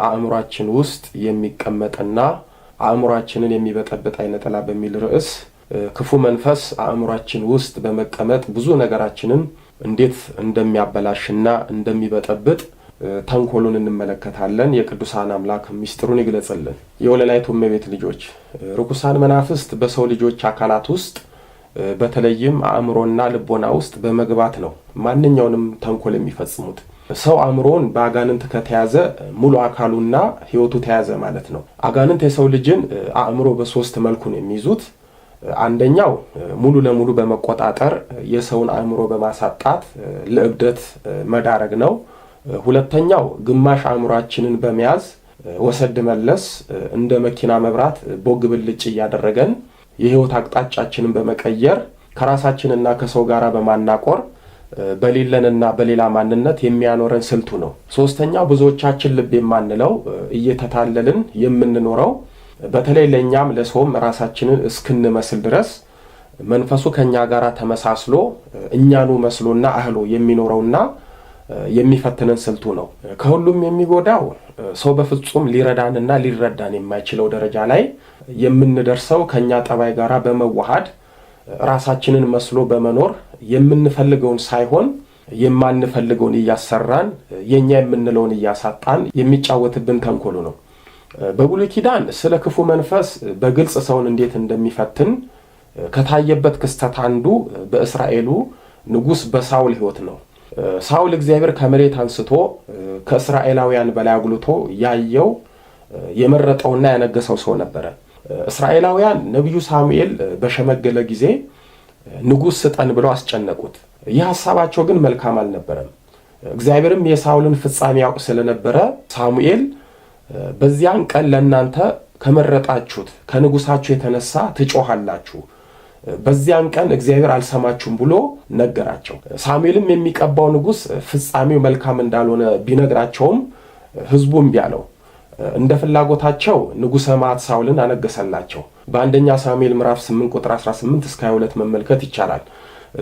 አእምሯችን ውስጥ የሚቀመጥና አእምሯችንን የሚበጠብጥ አይነጠላ በሚል ርዕስ ክፉ መንፈስ አእምሯችን ውስጥ በመቀመጥ ብዙ ነገራችንን እንዴት እንደሚያበላሽና እንደሚበጠብጥ ተንኮሉን እንመለከታለን። የቅዱሳን አምላክ ምስጢሩን ይግለጽልን። የወለላይቱ እመቤት ልጆች ርኩሳን መናፍስት በሰው ልጆች አካላት ውስጥ በተለይም አእምሮና ልቦና ውስጥ በመግባት ነው ማንኛውንም ተንኮል የሚፈጽሙት። ሰው አእምሮን በአጋንንት ከተያዘ ሙሉ አካሉና ሕይወቱ ተያዘ ማለት ነው። አጋንንት የሰው ልጅን አእምሮ በሶስት መልኩ ነው የሚይዙት። አንደኛው ሙሉ ለሙሉ በመቆጣጠር የሰውን አእምሮ በማሳጣት ለእብደት መዳረግ ነው። ሁለተኛው ግማሽ አእምሯችንን በመያዝ ወሰድ መለስ እንደ መኪና መብራት ቦግ ብልጭ እያደረገን የህይወት አቅጣጫችንን በመቀየር ከራሳችንና ከሰው ጋር በማናቆር በሌለንና በሌላ ማንነት የሚያኖረን ስልቱ ነው። ሶስተኛው ብዙዎቻችን ልብ የማንለው እየተታለልን የምንኖረው በተለይ ለኛም ለሰውም ራሳችንን እስክንመስል ድረስ መንፈሱ ከኛ ጋር ተመሳስሎ እኛኑ መስሎና አህሎ የሚኖረውና የሚፈትነን ስልቱ ነው። ከሁሉም የሚጎዳው ሰው በፍጹም ሊረዳንና ሊረዳን የማይችለው ደረጃ ላይ የምንደርሰው ከኛ ጠባይ ጋር በመዋሃድ ራሳችንን መስሎ በመኖር የምንፈልገውን ሳይሆን የማንፈልገውን እያሰራን የኛ የምንለውን እያሳጣን የሚጫወትብን ተንኮሉ ነው። በብሉይ ኪዳን ስለ ክፉ መንፈስ በግልጽ ሰውን እንዴት እንደሚፈትን ከታየበት ክስተት አንዱ በእስራኤሉ ንጉስ በሳውል ሕይወት ነው። ሳውል እግዚአብሔር ከመሬት አንስቶ ከእስራኤላውያን በላይ አጉልቶ ያየው የመረጠውና ያነገሰው ሰው ነበረ። እስራኤላውያን ነብዩ ሳሙኤል በሸመገለ ጊዜ ንጉስ ስጠን ብለው አስጨነቁት። ይህ ሐሳባቸው ግን መልካም አልነበረም። እግዚአብሔርም የሳውልን ፍጻሜ ያውቅ ስለነበረ ሳሙኤል በዚያን ቀን ለእናንተ ከመረጣችሁት ከንጉሳችሁ የተነሳ ትጮሃላችሁ፣ በዚያን ቀን እግዚአብሔር አልሰማችሁም ብሎ ነገራቸው። ሳሙኤልም የሚቀባው ንጉስ ፍጻሜው መልካም እንዳልሆነ ቢነግራቸውም ህዝቡ እምቢ አለው። እንደ ፍላጎታቸው ንጉሰ መዓት ሳውልን አነገሰላቸው። በአንደኛ ሳሙኤል ምዕራፍ 8 ቁጥር 18 እስከ 22 መመልከት ይቻላል።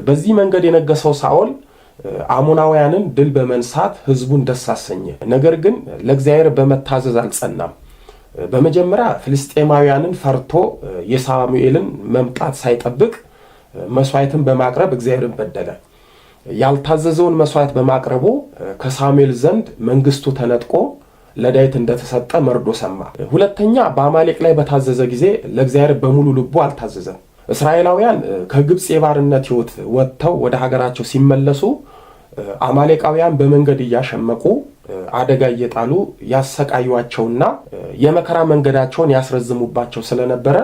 በዚህ መንገድ የነገሰው ሳኦል አሞናውያንን ድል በመንሳት ህዝቡን ደስ አሰኘ። ነገር ግን ለእግዚአብሔር በመታዘዝ አልጸናም። በመጀመሪያ ፍልስጤማውያንን ፈርቶ የሳሙኤልን መምጣት ሳይጠብቅ መስዋዕትን በማቅረብ እግዚአብሔርን በደለ። ያልታዘዘውን መስዋዕት በማቅረቡ ከሳሙኤል ዘንድ መንግስቱ ተነጥቆ ለዳዊት እንደተሰጠ መርዶ ሰማ። ሁለተኛ በአማሌቅ ላይ በታዘዘ ጊዜ ለእግዚአብሔር በሙሉ ልቡ አልታዘዘም። እስራኤላውያን ከግብጽ የባርነት ህይወት ወጥተው ወደ ሀገራቸው ሲመለሱ አማሌቃውያን በመንገድ እያሸመቁ አደጋ እየጣሉ ያሰቃዩዋቸውና የመከራ መንገዳቸውን ያስረዝሙባቸው ስለነበረ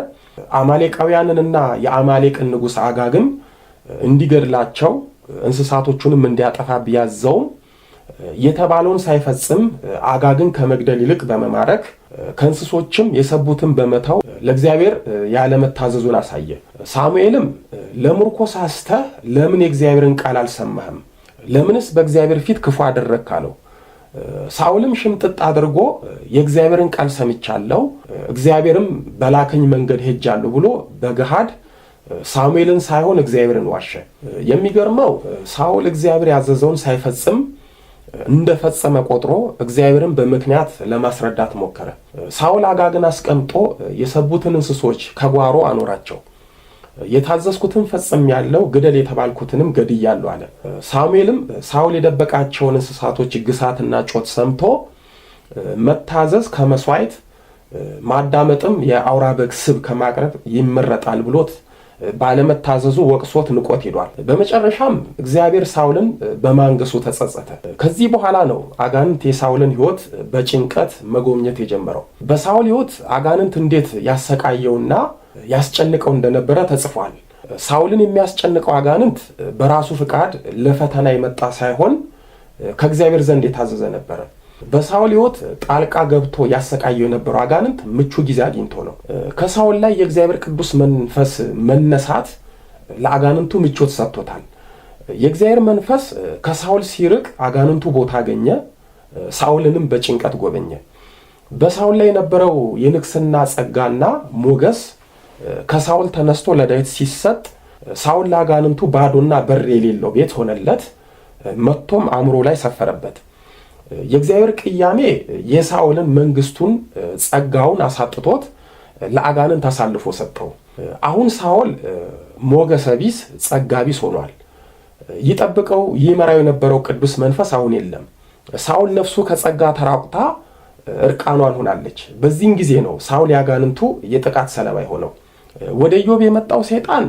አማሌቃውያንንና የአማሌቅን ንጉስ አጋግን እንዲገድላቸው እንስሳቶቹንም እንዲያጠፋ ቢያዘውም የተባለውን ሳይፈጽም አጋግን ከመግደል ይልቅ በመማረክ ከእንስሶችም የሰቡትን በመተው ለእግዚአብሔር ያለመታዘዙን አሳየ። ሳሙኤልም ለምርኮ ሳስተህ ለምን የእግዚአብሔርን ቃል አልሰማህም? ለምንስ በእግዚአብሔር ፊት ክፉ አደረግክ አለው። ሳውልም ሽምጥጥ አድርጎ የእግዚአብሔርን ቃል ሰምቻለሁ፣ እግዚአብሔርም በላከኝ መንገድ ሄጃለሁ ብሎ በገሃድ ሳሙኤልን ሳይሆን እግዚአብሔርን ዋሸ። የሚገርመው ሳውል እግዚአብሔር ያዘዘውን ሳይፈጽም እንደፈጸመ ቆጥሮ እግዚአብሔርን በምክንያት ለማስረዳት ሞከረ። ሳውል አጋግን አስቀምጦ የሰቡትን እንስሶች ከጓሮ አኖራቸው። የታዘዝኩትን ፈጽሜያለሁ፣ ግደል የተባልኩትንም ገድያለሁ አለ። ሳሙኤልም ሳውል የደበቃቸውን እንስሳቶች ግሳትና ጮት ሰምቶ መታዘዝ ከመስዋዕት ማዳመጥም የአውራ በግ ስብ ከማቅረብ ይመረጣል ብሎት ባለመታዘዙ ወቅሶት ንቆት ሄዷል። በመጨረሻም እግዚአብሔር ሳውልን በማንገሱ ተጸጸተ። ከዚህ በኋላ ነው አጋንንት የሳውልን ሕይወት በጭንቀት መጎብኘት የጀመረው። በሳውል ሕይወት አጋንንት እንዴት ያሰቃየውና ያስጨንቀው እንደነበረ ተጽፏል። ሳውልን የሚያስጨንቀው አጋንንት በራሱ ፍቃድ ለፈተና የመጣ ሳይሆን ከእግዚአብሔር ዘንድ የታዘዘ ነበረ። በሳውል ሕይወት ጣልቃ ገብቶ ያሰቃየው የነበረው አጋንንት ምቹ ጊዜ አግኝቶ ነው። ከሳውል ላይ የእግዚአብሔር ቅዱስ መንፈስ መነሳት ለአጋንንቱ ምቾት ሰጥቶታል። የእግዚአብሔር መንፈስ ከሳውል ሲርቅ አጋንንቱ ቦታ አገኘ፣ ሳውልንም በጭንቀት ጎበኘ። በሳውል ላይ የነበረው የንግስና ጸጋና ሞገስ ከሳውል ተነስቶ ለዳዊት ሲሰጥ ሳውል ለአጋንንቱ ባዶና በር የሌለው ቤት ሆነለት፣ መጥቶም አእምሮ ላይ ሰፈረበት። የእግዚአብሔር ቅያሜ የሳኦልን መንግስቱን ጸጋውን አሳጥቶት ለአጋንንት አሳልፎ ሰጠው። አሁን ሳኦል ሞገሰ ቢስ ጸጋ ቢስ ሆኗል። ይጠብቀው ይመራው የነበረው ቅዱስ መንፈስ አሁን የለም። ሳኦል ነፍሱ ከጸጋ ተራቁታ እርቃኗን ሆናለች። በዚህን ጊዜ ነው ሳኦል ያጋንንቱ የጥቃት ሰለባ ሆነው። ወደ ኢዮብ የመጣው ሰይጣን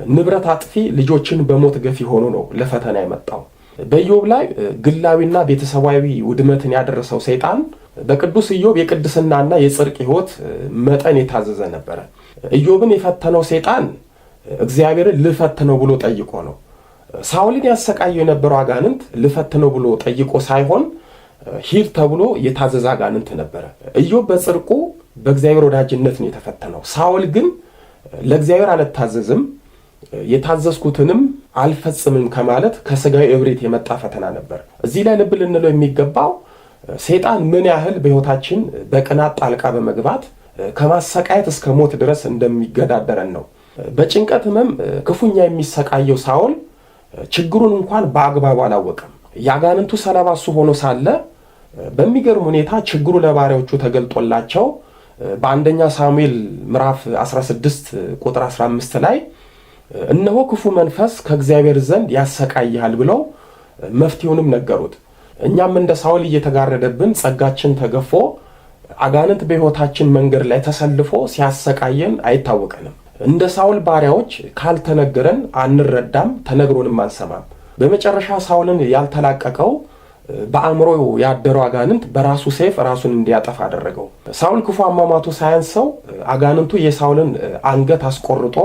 ንብረት አጥፊ ልጆችን በሞት ገፊ ሆኖ ነው ለፈተና የመጣው። በኢዮብ ላይ ግላዊና ቤተሰባዊ ውድመትን ያደረሰው ሰይጣን በቅዱስ ኢዮብ የቅድስናና የጽድቅ ሕይወት መጠን የታዘዘ ነበረ። ኢዮብን የፈተነው ሰይጣን እግዚአብሔርን ልፈትነው ብሎ ጠይቆ ነው። ሳኦልን ያሰቃየው የነበረው አጋንንት ልፈትነው ብሎ ጠይቆ ሳይሆን ሂድ ተብሎ የታዘዘ አጋንንት ነበረ። ኢዮብ በጽድቁ በእግዚአብሔር ወዳጅነት ነው የተፈተነው። ሳኦል ግን ለእግዚአብሔር አልታዘዝም የታዘዝኩትንም አልፈጽምም ከማለት ከስጋዊ እብሪት የመጣ ፈተና ነበር። እዚህ ላይ ልብ ልንለው የሚገባው ሰይጣን ምን ያህል በሕይወታችን በቅናት ጣልቃ በመግባት ከማሰቃየት እስከ ሞት ድረስ እንደሚገዳደረን ነው። በጭንቀት ህመም ክፉኛ የሚሰቃየው ሳኦል ችግሩን እንኳን በአግባቡ አላወቀም። ያጋንንቱ ሰለባ እሱ ሆኖ ሳለ በሚገርም ሁኔታ ችግሩ ለባሪያዎቹ ተገልጦላቸው በአንደኛ ሳሙኤል ምዕራፍ 16 ቁጥር 15 ላይ እነሆ ክፉ መንፈስ ከእግዚአብሔር ዘንድ ያሰቃይሃል ብለው መፍትሄውንም ነገሩት። እኛም እንደ ሳኦል እየተጋረደብን ጸጋችን ተገፎ አጋንንት በሕይወታችን መንገድ ላይ ተሰልፎ ሲያሰቃየን አይታወቀንም። እንደ ሳኦል ባሪያዎች ካልተነገረን አንረዳም፣ ተነግሮንም አንሰማም። በመጨረሻ ሳኦልን ያልተላቀቀው በአእምሮ ያደረው አጋንንት በራሱ ሰይፍ ራሱን እንዲያጠፋ አደረገው። ሳኦል ክፉ አሟሟቱ ሳያንሰው አጋንንቱ የሳኦልን አንገት አስቆርጦ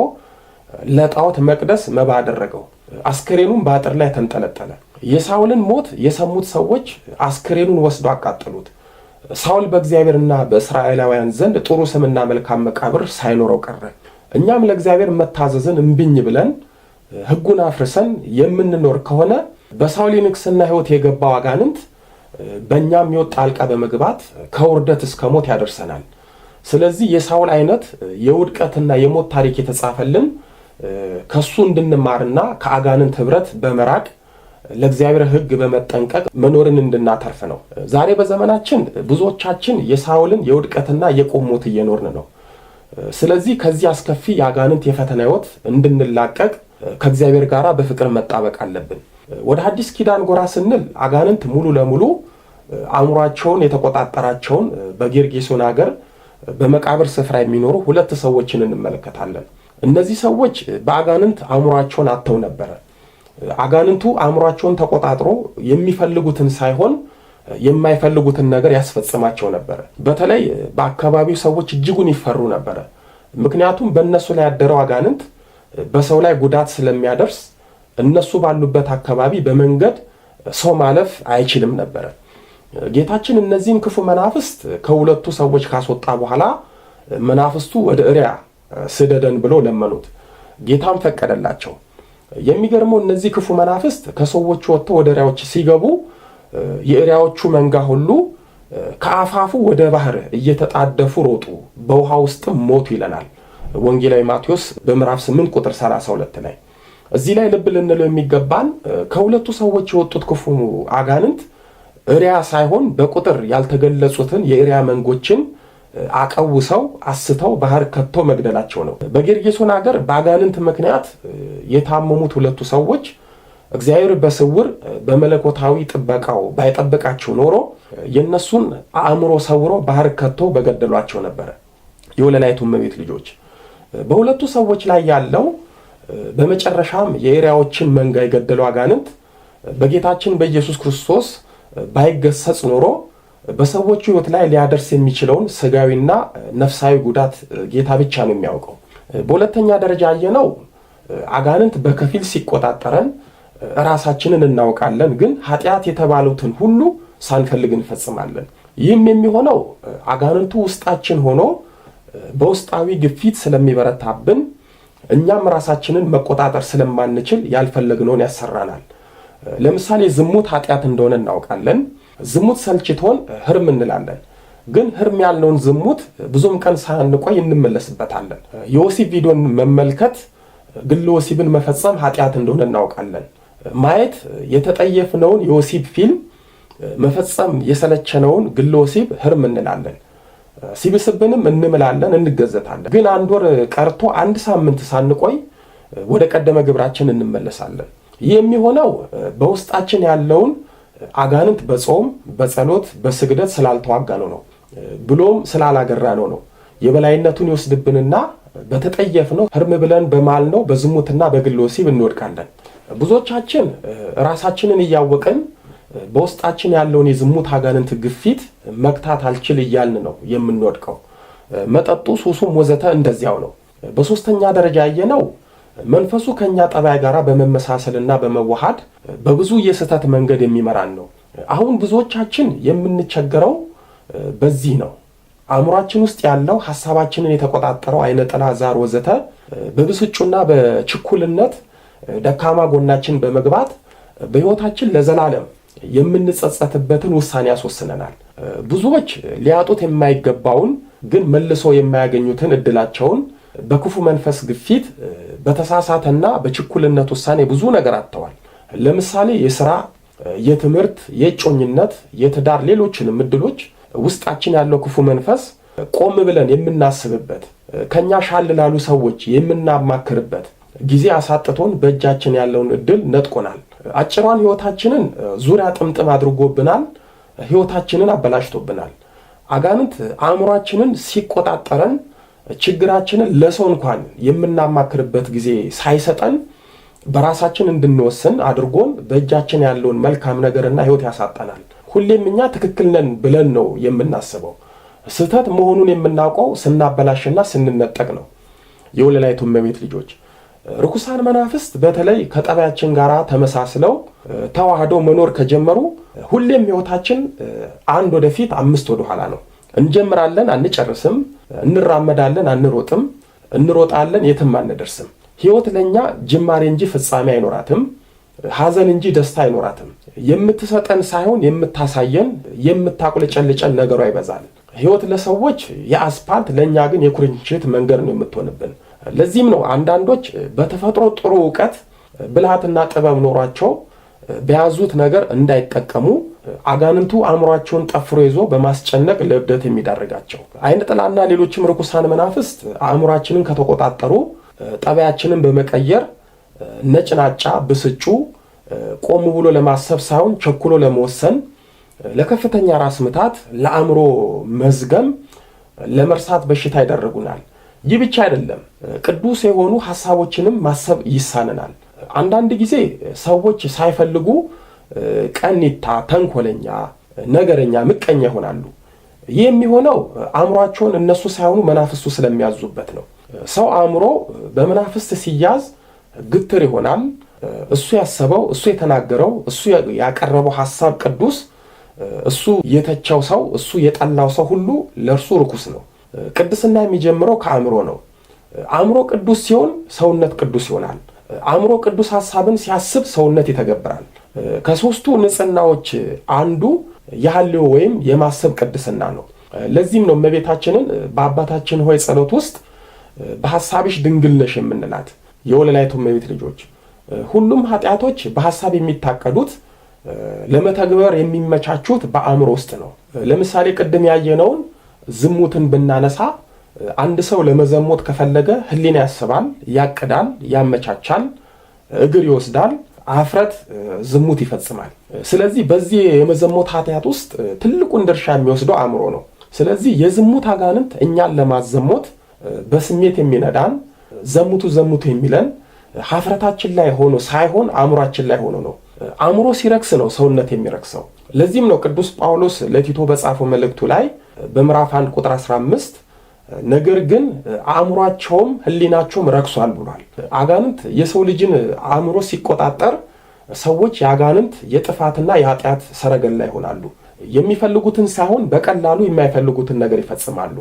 ለጣዖት መቅደስ መባ አደረገው። አስክሬኑን በአጥር ላይ ተንጠለጠለ። የሳኦልን ሞት የሰሙት ሰዎች አስክሬኑን ወስዶ አቃጠሉት። ሳኦል በእግዚአብሔርና በእስራኤላውያን ዘንድ ጥሩ ስምና መልካም መቃብር ሳይኖረው ቀረ። እኛም ለእግዚአብሔር መታዘዝን እምቢኝ ብለን ሕጉን አፍርሰን የምንኖር ከሆነ በሳኦል የንግስና ሕይወት የገባው አጋንንት በእኛም ሕይወት ጣልቃ በመግባት ከውርደት እስከ ሞት ያደርሰናል። ስለዚህ የሳኦል አይነት የውድቀትና የሞት ታሪክ የተጻፈልን ከሱ እንድንማርና ከአጋንንት ህብረት በመራቅ ለእግዚአብሔር ሕግ በመጠንቀቅ መኖርን እንድናተርፍ ነው። ዛሬ በዘመናችን ብዙዎቻችን የሳኦልን የውድቀትና የቁም ሞት እየኖርን ነው። ስለዚህ ከዚህ አስከፊ የአጋንንት የፈተና ሕይወት እንድንላቀቅ ከእግዚአብሔር ጋር በፍቅር መጣበቅ አለብን። ወደ አዲስ ኪዳን ጎራ ስንል አጋንንት ሙሉ ለሙሉ አእምሯቸውን የተቆጣጠራቸውን በጌርጌሶን ሀገር በመቃብር ስፍራ የሚኖሩ ሁለት ሰዎችን እንመለከታለን። እነዚህ ሰዎች በአጋንንት አእምሯቸውን አጥተው ነበረ። አጋንንቱ አእምሯቸውን ተቆጣጥሮ የሚፈልጉትን ሳይሆን የማይፈልጉትን ነገር ያስፈጽማቸው ነበረ። በተለይ በአካባቢው ሰዎች እጅጉን ይፈሩ ነበረ። ምክንያቱም በእነሱ ላይ ያደረው አጋንንት በሰው ላይ ጉዳት ስለሚያደርስ እነሱ ባሉበት አካባቢ በመንገድ ሰው ማለፍ አይችልም ነበረ። ጌታችን እነዚህን ክፉ መናፍስት ከሁለቱ ሰዎች ካስወጣ በኋላ መናፍስቱ ወደ እሪያ ስደደን ብሎ ለመኑት። ጌታም ፈቀደላቸው። የሚገርመው እነዚህ ክፉ መናፍስት ከሰዎቹ ወጥተው ወደ እሪያዎች ሲገቡ የእሪያዎቹ መንጋ ሁሉ ከአፋፉ ወደ ባህር እየተጣደፉ ሮጡ፣ በውሃ ውስጥም ሞቱ ይለናል ወንጌላዊ ማቴዎስ በምዕራፍ 8 ቁጥር 32 ላይ። እዚህ ላይ ልብ ልንለው የሚገባን ከሁለቱ ሰዎች የወጡት ክፉ አጋንንት እሪያ ሳይሆን በቁጥር ያልተገለጹትን የእሪያ መንጎችን አቀውሰው አስተው ባህር ከቶ መግደላቸው ነው። በጌርጌሶን ሀገር በአጋንንት ምክንያት የታመሙት ሁለቱ ሰዎች እግዚአብሔር በስውር በመለኮታዊ ጥበቃው ባይጠብቃቸው ኖሮ የነሱን አእምሮ ሰውሮ ባህር ከቶ በገደሏቸው ነበር። የወለላይቱ እመቤት ልጆች በሁለቱ ሰዎች ላይ ያለው በመጨረሻም የእሪያዎችን መንጋ የገደለው አጋንንት በጌታችን በኢየሱስ ክርስቶስ ባይገሰጽ ኖሮ በሰዎቹ ሕይወት ላይ ሊያደርስ የሚችለውን ስጋዊና ነፍሳዊ ጉዳት ጌታ ብቻ ነው የሚያውቀው። በሁለተኛ ደረጃ ያየነው አጋንንት በከፊል ሲቆጣጠረን ራሳችንን እናውቃለን፣ ግን ኃጢአት የተባሉትን ሁሉ ሳንፈልግ እንፈጽማለን። ይህም የሚሆነው አጋንንቱ ውስጣችን ሆኖ በውስጣዊ ግፊት ስለሚበረታብን እኛም ራሳችንን መቆጣጠር ስለማንችል ያልፈለግነውን ያሰራናል። ለምሳሌ ዝሙት ኃጢአት እንደሆነ እናውቃለን። ዝሙት ሰልችቶን ህርም እንላለን። ግን ህርም ያልነውን ዝሙት ብዙም ቀን ሳንቆይ እንመለስበታለን። የወሲብ ቪዲዮን መመልከት፣ ግል ወሲብን መፈጸም ኃጢአት እንደሆነ እናውቃለን። ማየት የተጠየፍነውን የወሲብ ፊልም መፈጸም የሰለቸነውን ግለ ወሲብ ህርም እንላለን። ሲብስብንም እንምላለን፣ እንገዘታለን። ግን አንድ ወር ቀርቶ አንድ ሳምንት ሳንቆይ ወደ ቀደመ ግብራችን እንመለሳለን። ይህ የሚሆነው በውስጣችን ያለውን አጋንንት በጾም በጸሎት በስግደት ስላልተዋጋነው ነው፣ ብሎም ስላላገራነው ነው። የበላይነቱን ይወስድብንና በተጠየፍነው ህርም ብለን በማልነው በዝሙትና በግለ ወሲብ እንወድቃለን። ብዙዎቻችን ራሳችንን እያወቅን በውስጣችን ያለውን የዝሙት አጋንንት ግፊት መግታት አልችል እያልን ነው የምንወድቀው። መጠጡ፣ ሱሱም ወዘተ እንደዚያው ነው። በሶስተኛ ደረጃ ያየነው መንፈሱ ከኛ ጠባይ ጋር በመመሳሰልና በመዋሃድ በብዙ የስህተት መንገድ የሚመራን ነው። አሁን ብዙዎቻችን የምንቸገረው በዚህ ነው። አእምሯችን ውስጥ ያለው ሐሳባችንን የተቆጣጠረው አይነ ጥላ፣ ዛር ወዘተ በብስጩና በችኩልነት ደካማ ጎናችን በመግባት በሕይወታችን ለዘላለም የምንጸጸትበትን ውሳኔ ያስወስነናል። ብዙዎች ሊያጡት የማይገባውን ግን መልሶ የማያገኙትን እድላቸውን በክፉ መንፈስ ግፊት በተሳሳተና በችኩልነት ውሳኔ ብዙ ነገር አጥተዋል። ለምሳሌ የሥራ፣ የትምህርት፣ የእጮኝነት፣ የትዳር ሌሎችንም እድሎች ውስጣችን ያለው ክፉ መንፈስ ቆም ብለን የምናስብበት ከኛ ሻል ላሉ ሰዎች የምናማክርበት ጊዜ አሳጥቶን በእጃችን ያለውን እድል ነጥቆናል። አጭሯን ሕይወታችንን ዙሪያ ጥምጥም አድርጎብናል። ሕይወታችንን አበላሽቶብናል። አጋንንት አእምሯችንን ሲቆጣጠረን ችግራችንን ለሰው እንኳን የምናማክርበት ጊዜ ሳይሰጠን በራሳችን እንድንወስን አድርጎን በእጃችን ያለውን መልካም ነገርና ሕይወት ያሳጠናል። ሁሌም እኛ ትክክል ነን ብለን ነው የምናስበው። ስህተት መሆኑን የምናውቀው ስናበላሽና ስንነጠቅ ነው። የወለላይቱ እመቤት ልጆች ርኩሳን መናፍስት በተለይ ከጠባያችን ጋር ተመሳስለው ተዋህደው መኖር ከጀመሩ ሁሌም ሕይወታችን አንድ ወደፊት አምስት ወደ ኋላ ነው። እንጀምራለን፣ አንጨርስም። እንራመዳለን፣ አንሮጥም። እንሮጣለን፣ የትም አንደርስም። ሕይወት ለኛ ጅማሬ እንጂ ፍጻሜ አይኖራትም። ሐዘን እንጂ ደስታ አይኖራትም። የምትሰጠን ሳይሆን የምታሳየን፣ የምታቁለጨልጨን ነገሯ ይበዛል። ሕይወት ለሰዎች የአስፓልት ለኛ ግን የኩርንችት መንገድ ነው የምትሆንብን። ለዚህም ነው አንዳንዶች በተፈጥሮ ጥሩ ዕውቀት ብልሃትና ጥበብ ኖሯቸው በያዙት ነገር እንዳይጠቀሙ አጋንንቱ አእምሯቸውን ጠፍሮ ይዞ በማስጨነቅ ለእብደት የሚዳርጋቸው። አይነ ጥላና ሌሎችም ርኩሳን መናፍስት አእምሯችንን ከተቆጣጠሩ ጠባያችንን በመቀየር ነጭናጫ፣ ብስጩ፣ ቆም ብሎ ለማሰብ ሳይሆን ቸኩሎ ለመወሰን፣ ለከፍተኛ ራስ ምታት፣ ለአእምሮ መዝገም፣ ለመርሳት በሽታ ይዳርጉናል። ይህ ብቻ አይደለም፣ ቅዱስ የሆኑ ሐሳቦችንም ማሰብ ይሳነናል። አንዳንድ ጊዜ ሰዎች ሳይፈልጉ ቀኒታ፣ ተንኮለኛ፣ ነገረኛ፣ ምቀኛ ይሆናሉ። ይህ የሚሆነው አእምሯቸውን እነሱ ሳይሆኑ መናፍስቱ ስለሚያዙበት ነው። ሰው አእምሮ በመናፍስት ሲያዝ ግትር ይሆናል። እሱ ያሰበው፣ እሱ የተናገረው፣ እሱ ያቀረበው ሐሳብ ቅዱስ፣ እሱ የተቸው ሰው፣ እሱ የጠላው ሰው ሁሉ ለእርሱ ርኩስ ነው። ቅድስና የሚጀምረው ከአእምሮ ነው። አእምሮ ቅዱስ ሲሆን ሰውነት ቅዱስ ይሆናል። አእምሮ ቅዱስ ሐሳብን ሲያስብ ሰውነት ይተገብራል። ከሦስቱ ንጽህናዎች አንዱ የሐልዮ ወይም የማሰብ ቅድስና ነው። ለዚህም ነው እመቤታችንን በአባታችን ሆይ ጸሎት ውስጥ በሐሳብሽ ድንግል ነሽ የምንላት። የወለላይቱ እመቤት ልጆች ሁሉም ኃጢአቶች በሐሳብ የሚታቀዱት ለመተግበር የሚመቻቹት በአእምሮ ውስጥ ነው። ለምሳሌ ቅድም ያየነውን ዝሙትን ብናነሳ አንድ ሰው ለመዘሞት ከፈለገ ሕሊና ያስባል፣ ያቅዳል፣ ያመቻቻል፣ እግር ይወስዳል፣ አፍረት ዝሙት ይፈጽማል። ስለዚህ በዚህ የመዘሞት ኃጢአት ውስጥ ትልቁን ድርሻ የሚወስደው አእምሮ ነው። ስለዚህ የዝሙት አጋንንት እኛን ለማዘሞት በስሜት የሚነዳን ዘሙቱ ዘሙቱ የሚለን ሀፍረታችን ላይ ሆኖ ሳይሆን አእምሯችን ላይ ሆኖ ነው። አእምሮ ሲረክስ ነው ሰውነት የሚረክሰው። ለዚህም ነው ቅዱስ ጳውሎስ ለቲቶ በጻፈው መልእክቱ ላይ በምዕራፍ 1 ቁጥር 15 ነገር ግን አእምሯቸውም ሕሊናቸውም ረክሷል ብሏል። አጋንንት የሰው ልጅን አእምሮ ሲቆጣጠር ሰዎች የአጋንንት የጥፋትና የኃጢአት ሰረገላ ይሆናሉ። የሚፈልጉትን ሳይሆን በቀላሉ የማይፈልጉትን ነገር ይፈጽማሉ።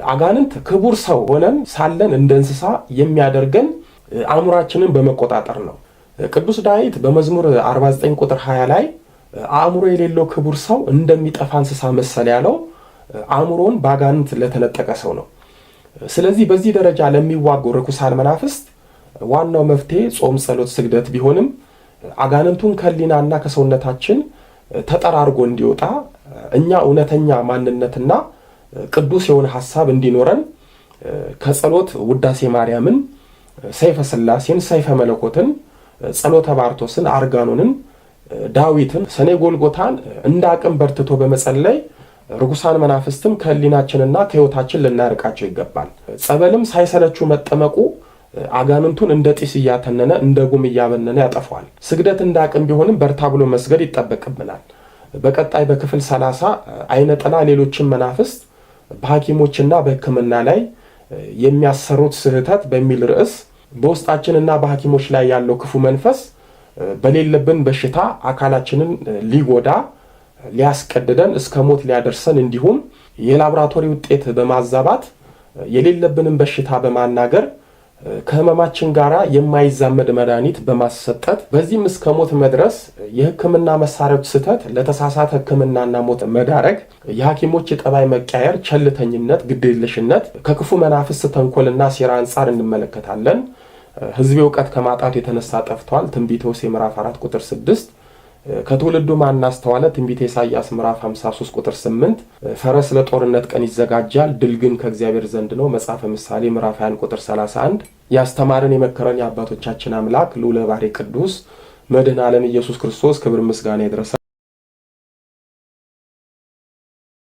አጋንንት ክቡር ሰው ሆነን ሳለን እንደ እንስሳ የሚያደርገን አእምሯችንን በመቆጣጠር ነው። ቅዱስ ዳዊት በመዝሙር 49 ቁጥር 20 ላይ አእምሮ የሌለው ክቡር ሰው እንደሚጠፋ እንስሳ መሰለ ያለው አእምሮን በአጋንንት ለተነጠቀ ሰው ነው። ስለዚህ በዚህ ደረጃ ለሚዋጉ ርኩሳን መናፍስት ዋናው መፍትሄ ጾም፣ ጸሎት፣ ስግደት ቢሆንም አጋንንቱን ከሕሊናና ከሰውነታችን ተጠራርጎ እንዲወጣ እኛ እውነተኛ ማንነትና ቅዱስ የሆነ ሐሳብ እንዲኖረን ከጸሎት ውዳሴ ማርያምን፣ ሰይፈ ሥላሴን፣ ሰይፈ መለኮትን፣ ጸሎተ ባርቶስን፣ አርጋኖንን፣ ዳዊትን፣ ሰኔ ጎልጎታን እንደ አቅም በርትቶ በመጸለይ ርኩሳን መናፍስትም ከህሊናችንና ከሕይወታችን ልናርቃቸው ይገባል። ጸበልም ሳይሰለቹ መጠመቁ አጋንንቱን እንደ ጢስ እያተነነ እንደ ጉም እያበነነ ያጠፋዋል። ስግደት እንደ አቅም ቢሆንም በርታ ብሎ መስገድ ይጠበቅብናል። በቀጣይ በክፍል 30 አይነ ጥላ ሌሎችን መናፍስት በሐኪሞችና በሕክምና ላይ የሚያሰሩት ስህተት በሚል ርዕስ በውስጣችንና በሐኪሞች ላይ ያለው ክፉ መንፈስ በሌለብን በሽታ አካላችንን ሊጎዳ ሊያስቀድደን እስከ ሞት ሊያደርሰን እንዲሁም የላቦራቶሪ ውጤት በማዛባት የሌለብንን በሽታ በማናገር ከህመማችን ጋር የማይዛመድ መድኃኒት በማሰጠት በዚህም እስከ ሞት መድረስ የሕክምና መሳሪያዎች ስህተት ለተሳሳተ ሕክምናና ሞት መዳረግ የሐኪሞች የጠባይ መቀየር፣ ቸልተኝነት፣ ግድየለሽነት ከክፉ መናፍስት ተንኮልና ሴራ አንጻር እንመለከታለን። ሕዝቤ እውቀት ከማጣቱ የተነሳ ጠፍቷል። ትንቢተ ሆሴዕ ምዕራፍ 4 ቁጥር 6 ከትውልዱ ማን አስተዋለ? ትንቢተ ኢሳይያስ ምዕራፍ 53 ቁጥር 8 ፈረስ ለጦርነት ቀን ይዘጋጃል፣ ድል ግን ከእግዚአብሔር ዘንድ ነው። መጽሐፈ ምሳሌ ምዕራፍ 20 ቁጥር 31 ያስተማረን የመከረን የአባቶቻችን አምላክ ልዑለ ባሕርይ ቅዱስ መድኃኔ ዓለም ኢየሱስ ክርስቶስ ክብር ምስጋና ይድረሳል።